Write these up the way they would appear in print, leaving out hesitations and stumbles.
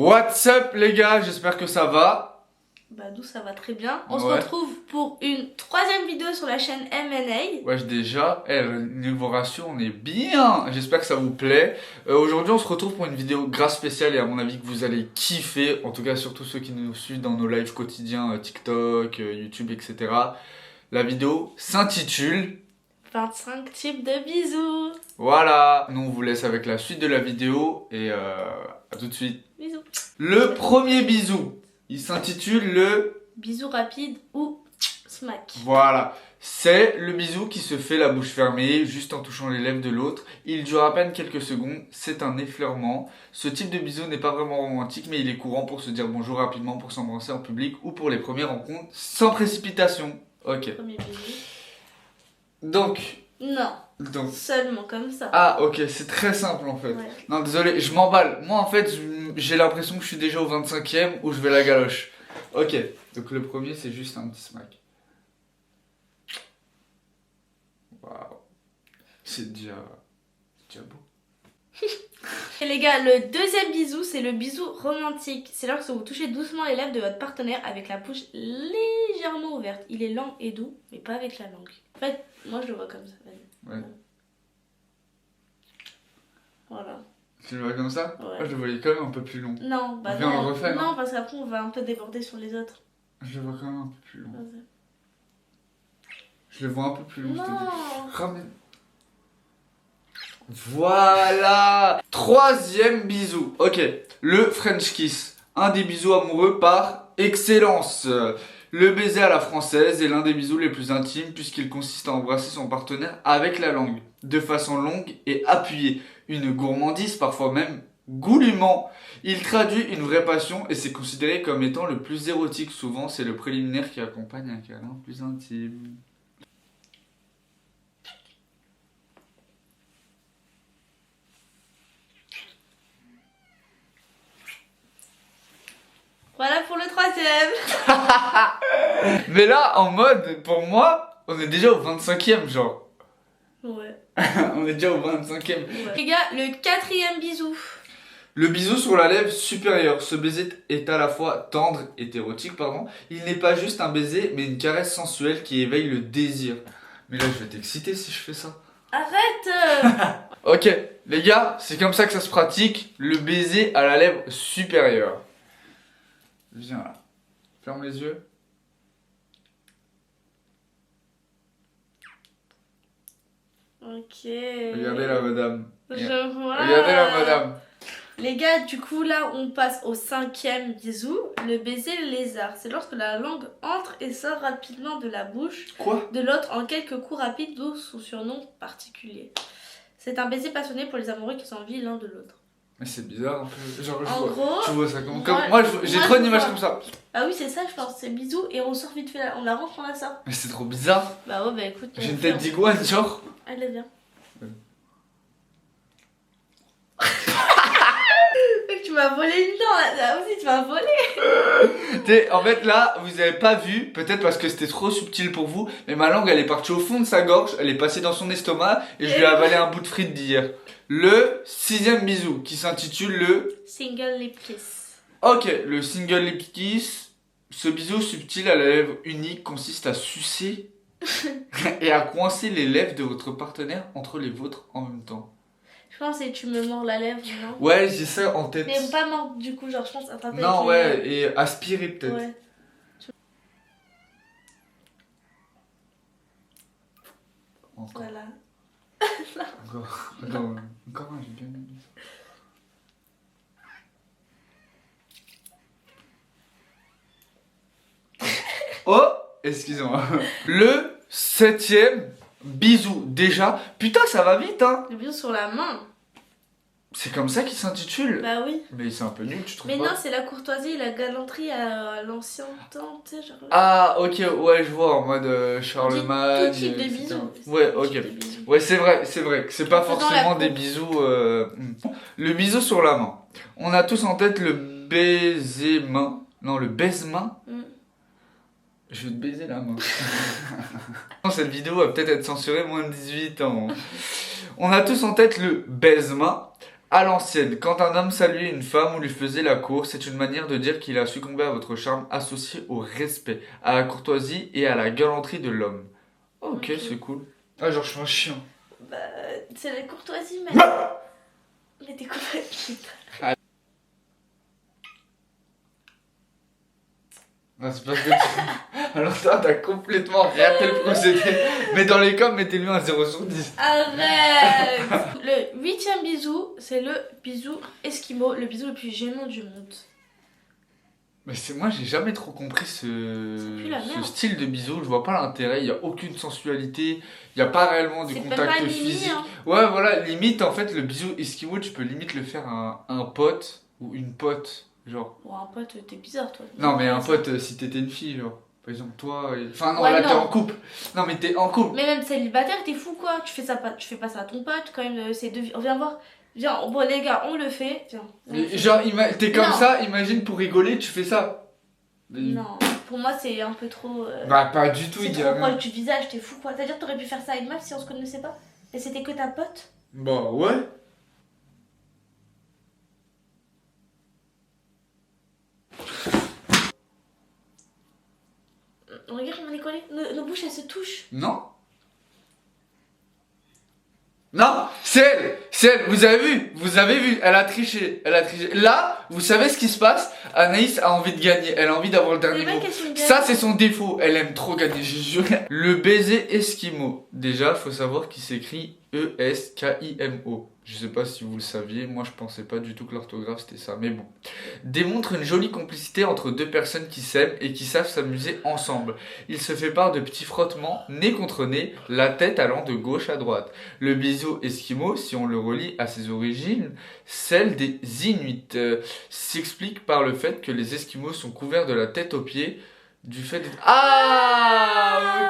What's up les gars, j'espère que ça va. Bah nous ça va très bien. On se retrouve pour une troisième vidéo sur la chaîne M&A. Wesh déjà, niveau ratio on est bien. J'espère que ça vous plaît. Aujourd'hui on se retrouve pour une vidéo grave spéciale et à mon avis que vous allez kiffer. En tout cas surtout ceux qui nous suivent dans nos lives quotidiens TikTok, YouTube, etc. La vidéo s'intitule 25 types de bisous. Voilà, nous on vous laisse avec la suite de la vidéo et à tout de suite. Bisous. Le premier bisou, il s'intitule le bisou rapide ou smack. Voilà, c'est le bisou qui se fait la bouche fermée juste en touchant les lèvres de l'autre. Il dure à peine quelques secondes, c'est un effleurement. Ce type de bisou n'est pas vraiment romantique mais il est courant pour se dire bonjour rapidement, pour s'embrasser en public ou pour les premières rencontres sans précipitation. Ok. Premier bisou. Donc, seulement comme ça. Ah ok, c'est très simple en fait. Ouais. Non désolé, je m'emballe. Moi en fait, j'ai l'impression que je suis déjà au 25e où je vais la galoche. Ok, donc le premier c'est juste un petit smack. Waouh. C'est déjà beau. Et les gars, le deuxième bisou, c'est le bisou romantique. C'est lorsque vous toucez doucement les lèvres de votre partenaire avec la bouche légèrement ouverte. Il est lent et doux, mais pas avec la langue. En fait, moi je le vois comme ça. Vas-y. Ouais. Voilà. Tu le vois comme ça? Ouais. Moi je le voyais quand même un peu plus long. Non, bah Viens, non. on le refait, non, parce qu'après on va un peu déborder sur les autres. Je le vois quand même un peu plus long. Vas-y. Je le vois un peu plus long. Non. Ramène. Voilà. Troisième bisou. Ok, le French kiss. Un des bisous amoureux par excellence. Le baiser à la française est l'un des bisous les plus intimes puisqu'il consiste à embrasser son partenaire avec la langue, de façon longue et appuyée. Une gourmandise, parfois même goulûment. Il traduit une vraie passion et c'est considéré comme étant le plus érotique. Souvent, c'est le préliminaire qui accompagne un câlin plus intime. Voilà pour le troisième. Mais là, en mode, pour moi, on est déjà au 25e, genre. Ouais. On est déjà au 25e. Ouais. Les gars, le quatrième bisou. Le bisou sur la lèvre supérieure. Ce baiser est à la fois tendre et érotique, pardon. Il n'est pas juste un baiser, mais une caresse sensuelle qui éveille le désir. Mais là, je vais t'exciter si je fais ça. Arrête. Ok, les gars, c'est comme ça que ça se pratique. Le baiser à la lèvre supérieure. Viens là. Ferme les yeux. Ok. Regardez la madame. Je vois. Regardez la madame. Les gars, du coup, là, on passe au cinquième bisou, le baiser lézard. C'est lorsque la langue entre et sort rapidement de la bouche de l'autre en quelques coups rapides, d'où son surnom particulier. C'est un baiser passionné pour les amoureux qui sont envie l'un de l'autre. Mais c'est bizarre un peu. Genre, Gros, tu vois ça comme. Moi, j'ai trop d'image comme ça. Ah oui, c'est ça, je pense. C'est bisous et on sort vite fait, on la rentre, on la sort. Mais c'est trop bizarre. Bah ouais, bah écoute. J'ai une tête d'iguane, genre. Allez, viens. Tu m'as volé une dent là aussi, tu m'as volé. En fait là, vous avez pas vu, peut-être parce que c'était trop subtil pour vous, mais ma langue elle est partie au fond de sa gorge, elle est passée dans son estomac et je lui ai avalé un bout de frite d'hier. Le sixième bisou qui s'intitule le single lip kiss. Ok, le single lip kiss. Ce bisou subtil à la lèvre unique consiste à sucer et à coincer les lèvres de votre partenaire entre les vôtres en même temps. Je pense que tu me mords la lèvre, non? Ouais, j'ai ça en tête. Mais pas mordre du coup, genre je pense attraper. Non, ouais, et aspirer peut-être. Ouais. Encore. Voilà. Encore un, j'ai bien aimé ça. Oh, excusez-moi. Le septième bisou. Déjà, putain, ça va vite, hein. Le bisou sur la main. C'est comme ça qu'il s'intitule. Bah oui. Mais c'est un peu nul, tu trouves pas? pas? Mais non, c'est la courtoisie et la galanterie à l'ancien temps, tu sais, genre. Ah, ok, ouais, je vois, en mode Charlemagne. Tout type de bisous. Ouais, ok. Ouais, c'est vrai que c'est pas forcément des bisous. Le bisou sur la main. On a tous en tête le baiser-main. Non, le baise-main. Je vais te baiser la main. Cette vidéo va peut-être être censurée moins de 18 ans. On a tous en tête le baise-main. À l'ancienne, quand un homme saluait une femme ou lui faisait la cour, c'est une manière de dire qu'il a succombé à votre charme associé au respect, à la courtoisie et à la galanterie de l'homme. Ok, c'est cool. Ah, genre, je suis un chien. Bah, c'est la courtoisie, mais. Mais t'es complètement. Non, c'est parce que alors toi, t'as complètement raté le procédé. Mais dans les coms, mettez-lui un 0 sur 10. Arrête. Le 8e bisou, c'est le bisou esquimau, le bisou le plus gênant du monde. Mais moi, j'ai jamais trop compris ce style de bisou. Je vois pas l'intérêt. Il y a aucune sensualité. Il y a pas réellement du contact physique. Hein. Ouais, voilà. Limite, en fait, le bisou esquimau, tu peux limite le faire à un pote ou une pote. Genre. Bon, un pote, t'es bizarre, toi. Non, mais un pote, si t'étais une fille, genre. Par exemple, toi. Enfin, non, ouais, là, t'es en couple. Non, mais t'es en couple. Mais même célibataire, t'es fou, quoi. Tu fais pas ça à ton pote, quand même. C'est viens voir. Viens, bon, les gars, on le fait. Viens. Mais genre, t'es comme ça, imagine pour rigoler, tu fais ça. Non, pour moi, c'est un peu trop. Bah, pas du tout, il y a. C'est trop proche du visage, t'es fou, quoi. C'est-à-dire, t'aurais pu faire ça à une meuf si on se connaissait pas? Et c'était que ta pote? Bah, ouais. Regarde, on est collés. Nos bouches, elles se touchent. Non. Non, c'est elle, vous avez vu, elle a triché. Là, vous savez ce qui se passe, Anaïs a envie de gagner, elle a envie d'avoir le dernier mot. Ça, c'est son défaut, elle aime trop gagner, je jure. Le baiser esquimau, déjà, faut savoir qu'il s'écrit E-S-K-I-M-O. Je sais pas si vous le saviez, moi je pensais pas du tout que l'orthographe c'était ça, mais bon. Démontre une jolie complicité entre deux personnes qui s'aiment et qui savent s'amuser ensemble. Il se fait part de petits frottements, nez contre nez, la tête allant de gauche à droite. Le bisou esquimau, si on le relie à ses origines, celle des Inuits, s'explique par le fait que les Esquimaux sont couverts de la tête aux pieds du fait d'être... Ah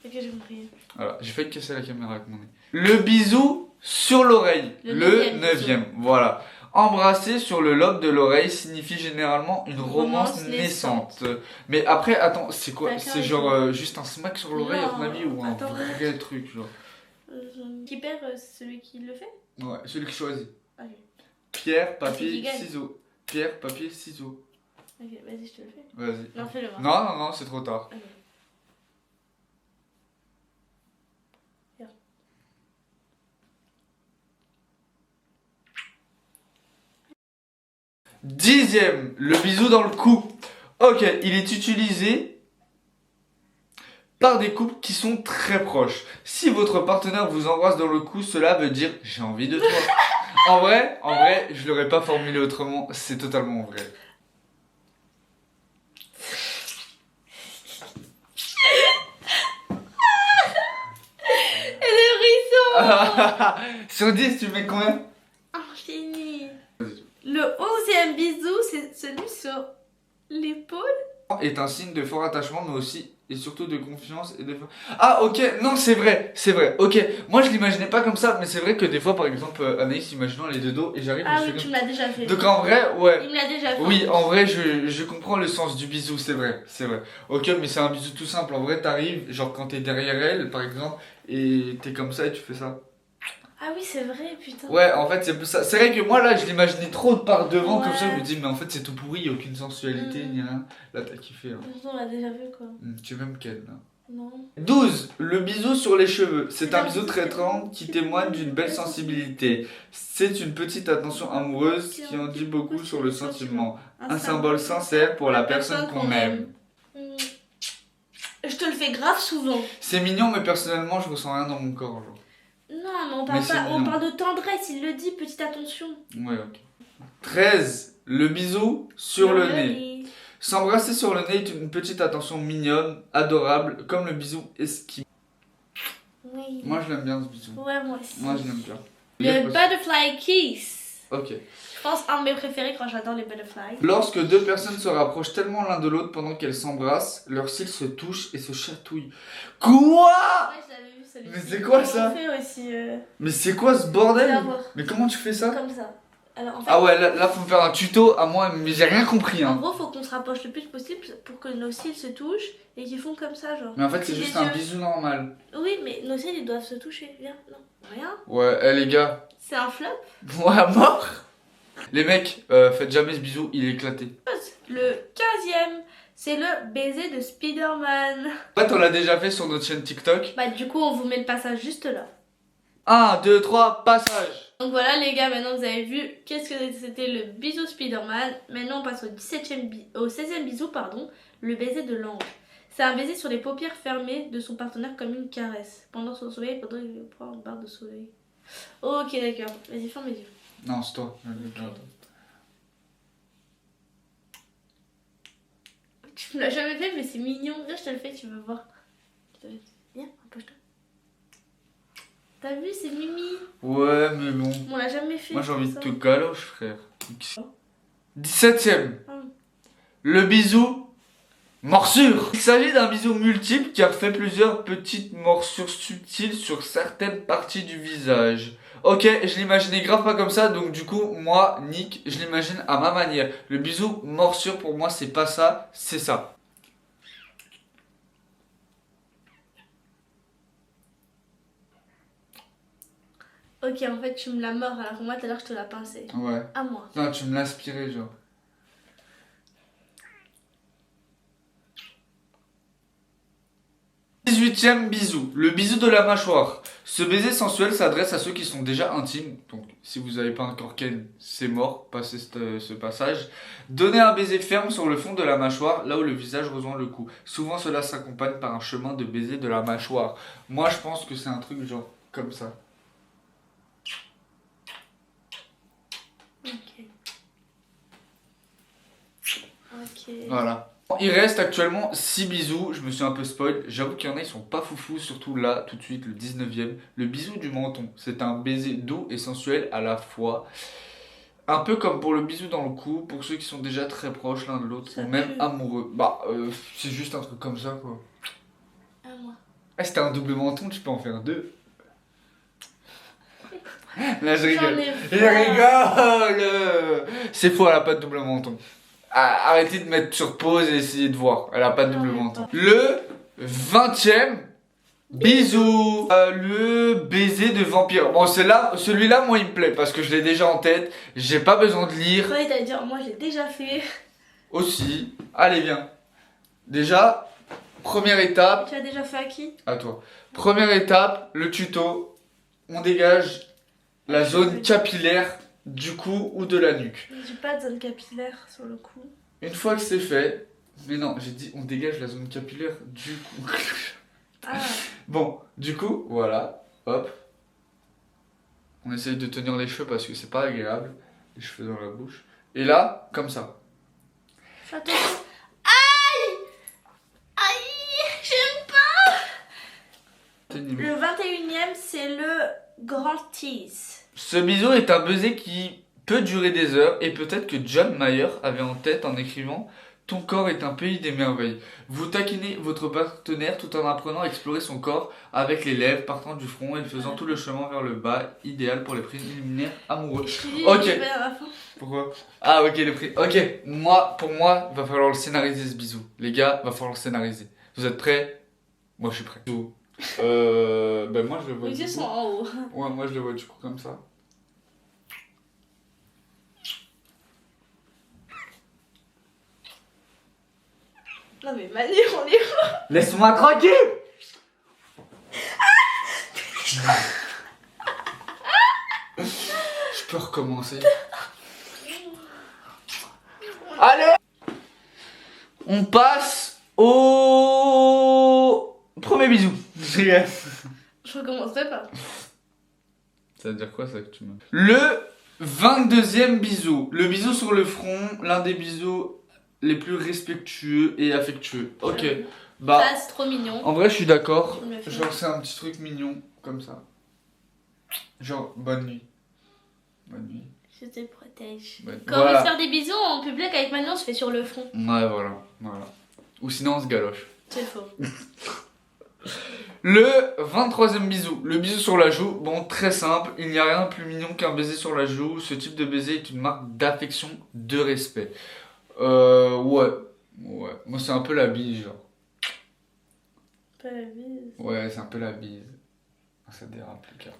Ok, j'ai compris. Voilà, j'ai failli casser la caméra avec mon nez. Le bisou sur l'oreille, le 9e, voilà. Embrasser sur le lobe de l'oreille signifie généralement une romance naissante. Mais après, attends, c'est quoi? C'est genre juste un smack sur l'oreille à ton avis ou un vrai truc genre? Qui perd, celui qui le fait? Ouais, celui qui choisit. Ok. Pierre, papier, ciseaux. Pierre, papier, ciseaux. Ok, vas-y, je te le fais. Vas-y. Non, fais-le moi. Non, c'est trop tard. Okay. 10e, le bisou dans le cou. Ok, il est utilisé par des couples qui sont très proches. Si votre partenaire vous embrasse dans le cou, cela veut dire j'ai envie de toi. En vrai, je l'aurais pas formulé autrement, c'est totalement vrai. Et le hérisson. Sur 10, tu mets combien? Infini. Le 11e bisou, c'est celui sur l'épaule. Est un signe de fort attachement, mais aussi et surtout de confiance et de... Ah ok, non c'est vrai, ok. Moi je l'imaginais pas comme ça, mais c'est vrai que des fois par exemple Anaïs, imaginons elle est de dos et j'arrive... Ah oui, tu me l'as déjà fait. Donc en vrai, ouais. Il me l'a déjà fait. Oui, en vrai je comprends le sens du bisou, c'est vrai. Ok, mais c'est un bisou tout simple, en vrai t'arrives, genre quand t'es derrière elle par exemple, et t'es comme ça et tu fais ça. Ah oui, c'est vrai, putain. Ouais, en fait, c'est plus ça. C'est vrai que moi, là, je l'imaginais trop par devant, comme ça, je me dis, mais en fait, c'est tout pourri, il n'y a aucune sensualité, ni rien. Là, t'as kiffé. Hein. On l'a déjà vu, quoi. Tu m'aimes quelle, là? Non. 12. Le bisou sur les cheveux. C'est un bisou très tendre qui témoigne d'une belle sensibilité. C'est une petite attention amoureuse qui en dit beaucoup sur le sentiment. Un symbole sincère pour la personne qu'on aime. Je te le fais grave souvent. C'est mignon, mais personnellement, je ressens rien dans mon corps, genre. Non, mais on parle de tendresse, il le dit, petite attention. Ouais, ok. 13. Le bisou sur le nez. S'embrasser sur le nez est une petite attention mignonne, adorable, comme le bisou esquimau. Oui. Moi, je l'aime bien ce bisou. Ouais, moi aussi. Moi, je l'aime bien. Le butterfly kiss. Ok. Je pense un de mes préférés quand j'adore les butterflies. Lorsque deux personnes se rapprochent tellement l'un de l'autre pendant qu'elles s'embrassent, leurs cils se touchent et se chatouillent. Quoi? Ouais, je l'avais vu celui-ci. Mais c'est quoi ça? Aussi, Mais c'est quoi ce bordel? Mais comment tu fais ça? Comme ça. Alors, en fait, ah ouais, là faut me faire un tuto à moi, mais j'ai rien compris. En gros, faut qu'on se rapproche le plus possible pour que nos cils se touchent et qu'ils font comme ça, genre. Mais en fait, c'est juste un bisou normal. Oui, mais nos cils ils doivent se toucher. Viens, non, rien. Ouais, les gars, C'est un flop. Ouais, à mort. Les mecs, faites jamais ce bisou, il est éclaté. Le 15e, c'est le baiser de Spider-Man. En fait, on l'a déjà fait sur notre chaîne TikTok. Bah du coup, on vous met le passage juste là. 1, 2, 3, passage. Donc voilà les gars, maintenant vous avez vu qu'est-ce que c'était le bisou Spider-Man. Maintenant on passe au 16e bisou, pardon, le baiser de l'ange. C'est un baiser sur les paupières fermées de son partenaire comme une caresse. Pendant son sommeil, pendant qu'il prend une barre de soleil. Ok d'accord, vas-y ferme les yeux. Non, c'est toi. Tu me l'as jamais fait mais c'est mignon. Viens, je te le fais, tu veux voir. Viens, approche-toi. T'as vu, c'est Mimi. Ouais, mais bon. On l'a jamais fait. Moi j'ai envie de ça. te galoche, frère. 17e. Le bisou morsure. Il s'agit d'un bisou multiple qui a fait plusieurs petites morsures subtiles sur certaines parties du visage. Ok, je l'imaginais grave pas comme ça, donc du coup, moi, Nick, je l'imagine à ma manière. Le bisou morsure, pour moi, c'est pas ça, c'est ça. Ok, en fait, tu me l'as mort, alors que moi, tout à l'heure, je te l'ai pincé. Ouais. À moi. Non, tu me l'as aspiré, genre. 18e bisou, le bisou de la mâchoire. Ce baiser sensuel s'adresse à ceux qui sont déjà intimes. Donc, si vous n'avez pas encore ken, c'est mort, passez ce passage. Donnez un baiser ferme sur le fond de la mâchoire, là où le visage rejoint le cou. Souvent, cela s'accompagne par un chemin de baiser de la mâchoire. Moi, je pense que c'est un truc genre comme ça. Ok. Ok. Voilà. Il reste actuellement 6 bisous, je me suis un peu spoil, j'avoue qu'il y en a ils sont pas foufous, surtout là tout de suite le 19e, le bisou du menton, c'est un baiser doux et sensuel à la fois, un peu comme pour le bisou dans le cou, pour ceux qui sont déjà très proches l'un de l'autre, ou même amoureux, bah c'est juste un truc comme ça quoi. À moi. Ah si t'as un double menton tu peux en faire 2. Là je rigole, il rigole. C'est faux, elle a pas de double menton. Arrêtez de mettre sur pause et essayez de voir. Elle a pas de double menton. Le 20e bisou. Le baiser de vampire. Bon, celui-là, moi, il me plaît parce que je l'ai déjà en tête. J'ai pas besoin de lire. Ouais, t'as dit, moi, j'ai déjà fait. Aussi. Allez, viens. Déjà, première étape. Tu as déjà fait à qui? À toi. Première étape, le tuto. On dégage la zone capillaire du cou ou de la nuque. J'ai pas de zone capillaire sur le cou. Une fois que c'est fait, mais non, j'ai dit on dégage la zone capillaire du cou. Ah. Bon, du coup, voilà, hop. On essaye de tenir les cheveux parce que c'est pas agréable, les cheveux dans la bouche. Et là, comme ça. Fais attention. Aïe! Aïe! J'aime pas! Le 21e, c'est le grand tease. Ce bisou est un baiser qui peut durer des heures et peut-être que John Mayer avait en tête en écrivant « Ton corps est un pays des merveilles ». Vous taquinez votre partenaire tout en apprenant à explorer son corps avec les lèvres partant du front et faisant tout le chemin vers le bas, idéal pour les préliminaires amoureux. Ok. Pourquoi? Ah ok, les prix. Ok, pour moi, va falloir le scénariser ce bisou. Les gars, va falloir le scénariser. Vous êtes prêts? Moi je suis prêt. Ben moi je le vois. Les yeux sont en haut. Ouais, moi je le vois du coup comme ça. Non mais Manu, on est où? Laisse-moi tranquille. Je peux recommencer. Allez. On passe au premier bisou. Je recommencerai pas. Ça veut dire quoi ça que tu me... Le 22e bisou. Le bisou sur le front, l'un des bisous les plus respectueux et affectueux. Ok. Bah, ça, c'est trop mignon. En vrai, je suis d'accord. Genre, c'est un petit truc mignon, comme ça. Genre, bonne nuit. Bonne nuit. Je te protège. Quand on veut faire des bisous en public avec Manon, on se fait sur le front. Ouais, voilà. Ou sinon, on se galoche. C'est faux. Le 23e bisou, le bisou sur la joue, bon très simple, il n'y a rien de plus mignon qu'un baiser sur la joue, ce type de baiser est une marque d'affection, de respect. Ouais, moi c'est un peu la bise genre. Pas la bise. Ouais, c'est un peu la bise. Ça dérape plus car.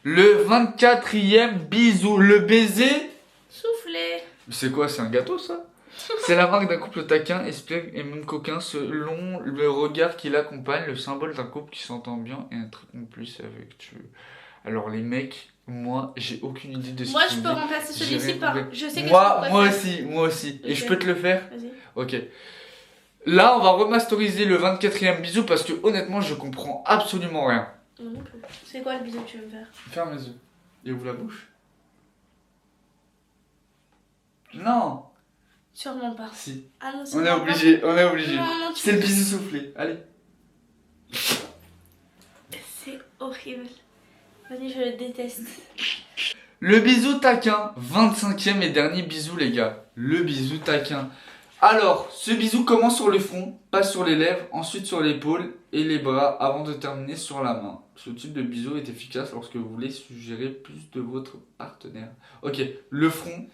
Le 24e bisou, le baiser. Soufflé. C'est quoi, c'est un gâteau ça? C'est la marque d'un couple taquin, espiègle et même coquin selon le regard qui l'accompagne, le symbole d'un couple qui s'entend bien et un très complice avec tu. Alors les mecs, moi j'ai aucune idée de ce Moi qu'ils je peux me disent. remplacer J'ai celui-ci rien par. compris. Je sais que Moi aussi. Et Ok. je peux te le faire? Vas-y. Ok. Là on va remasteriser le 24e bisou parce que honnêtement je comprends absolument rien. Moi non plus. C'est quoi le bisou que tu veux me faire? Ferme les yeux. Et ouvre la bouche. Non. Sûrement pas. Si. Ah non, On est sûrement pas. obligé, on est obligé. Non, non, C'est le bisou soufflé. Allez. C'est horrible. Vas-y, je le déteste. Le bisou taquin, 25e et dernier bisou les gars. Le bisou taquin. Alors, ce bisou commence sur le front, passe sur les lèvres, ensuite sur l'épaule et les bras avant de terminer sur la main. Ce type de bisou est efficace lorsque vous voulez suggérer plus de votre partenaire. Ok, le front,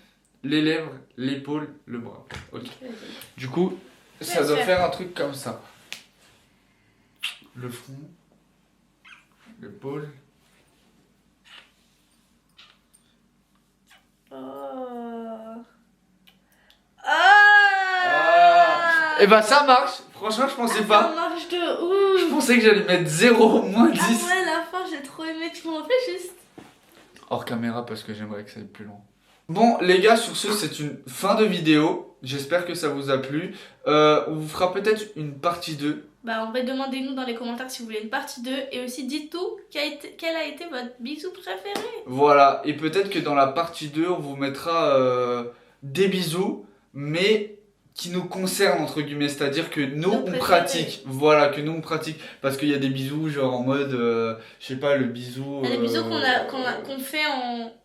les lèvres, l'épaule, le bras. Ok. Vas-y. Du coup, ça Laisse doit faire. faire un truc comme ça. Le front, l'épaule. Oh. Et bah ça marche. Franchement, je pensais Ça pas. marche de Je ouf. pensais que j'allais mettre 0, moins 10. Ah ouais, la fin, j'ai trop aimé. Tu m'en fais juste. Hors caméra parce que j'aimerais que ça aille plus loin. Bon les gars, sur ce c'est une fin de vidéo. J'espère que ça vous a plu. On vous fera peut-être une partie 2. Bah, en fait, demandez-nous dans les commentaires si vous voulez une partie 2. Et aussi, dites-nous quel a été votre bisou préféré. Voilà, et peut-être que dans la partie 2 on vous mettra des bisous, mais qui nous concernent entre guillemets, c'est-à-dire que nous Nos on préférés. pratique. Voilà, que nous on pratique. Parce qu'il y a des bisous genre en mode, je sais pas, le bisou... Il y a des bisous qu'on fait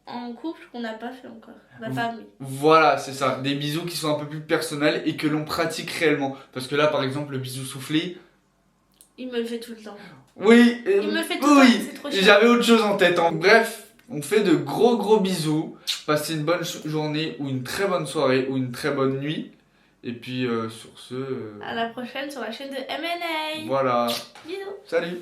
en couple qu'on n'a pas fait encore. Ma famille. Voilà, c'est ça. Des bisous qui sont un peu plus personnels et que l'on pratique réellement. Parce que là, par exemple, le bisou soufflé. Il me le fait tout le temps. Oui, Il me le fait tout le temps, oui. c'est trop chiant. J'avais autre chose en tête. Bref, on fait de gros bisous. Passez une bonne journée ou une très bonne soirée ou une très bonne nuit. Et puis sur ce. À la prochaine sur la chaîne de MNA. Voilà. Bisous. Salut.